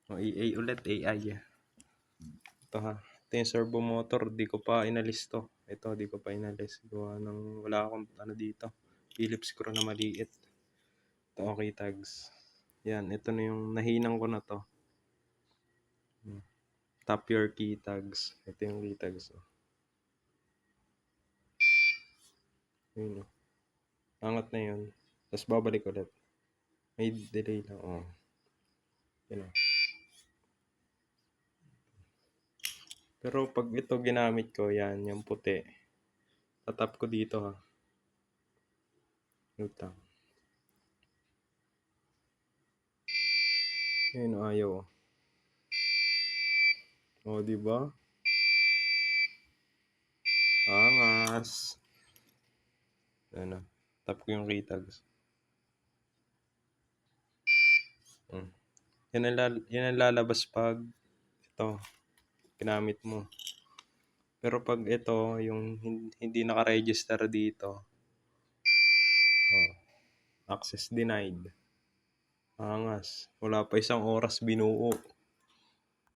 O, AA ulit, AI. Ito ha. Ito yung servo motor. Di ko pa inalis to. Ito, di ko pa inalis. Gawa ng wala akong ano dito. Phillips screw na maliit. Ito, okay tags. Yan, ito na yung nahinang ko na to. Tap your key tags. Ito yung key tags. Oh. Yun, oh. Angat na yun. Tapos babalik ulit. May delay lang. Oh. Yun, oh. Pero pag ito ginamit ko, yan, yung puti. Tatap ko dito ha. Utang. Ayun, ayaw. O, di ba? Angas. Ano, tap ko yung keytags. Yan ang lalabas pag ito, ginamit mo. Pero pag ito, yung hindi naka-register dito, oh, access denied. Angas. Wala pa isang oras binuo.